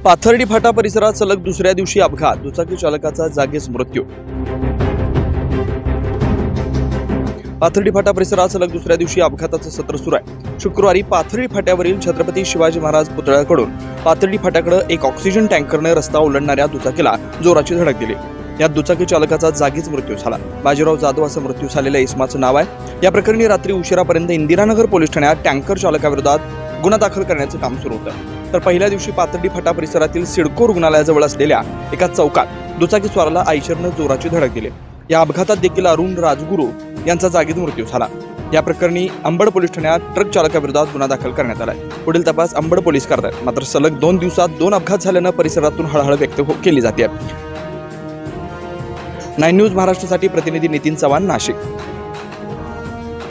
पाथर्डी फाटा परिसरात सलग दुसऱ्या दिवशी अपघात, दुचाकी चालकाचा जागीच मृत्यू। पाथर्डी फाटा परिसरात सलग दुसऱ्या दिवशी अपघाताचं सत्र सुरू आहे। शुक्रवारी पाथर्डी फाट्यावरील छत्रपती शिवाजी महाराज पुतळ्याकडून पाथर्डी फाट्याकडे एक ऑक्सिजन टँकरने रस्ता ओलांडणाऱ्या दुचाकीला जोराची धडक दिली। यात दुचाकी चालकाचा जागीच मृत्यू झाला। बाजीराव जाधव असं मृत्यू झालेल्या इसमाचं नाव आहे। या प्रकरणी रात्री उशिरापर्यंत इंदिरानगर पोलीस ठाण्यात टँकर चालकाविरोधात गुन्हा दाखल करण्याचं काम सुरू होतं। तर पहिल्या दिवशी पाथर्डी फाटा परिसरातील सिडको रुग्णालयाजवळ असलेल्या एका चौकात दुचाकीस्वाराला आयशरनं जोराची धडक दिली। या अपघातात देखील अरुण राजगुरू यांचा जागीच मृत्यू झाला। या प्रकरणी अंबड पोलीस ठाण्यात ट्रक चालकाविरोधात गुन्हा दाखल करण्यात आलाय। पुढील तपास अंबड पोलीस करतात। मात्र सलग 2 दिवसात 2 अपघात झाल्यानं परिसरातून हळहळ व्यक्त केली जाते। 9 न्यूज महाराष्ट्रासाठी प्रतिनिधी नितीन चव्हाण, नाशिक।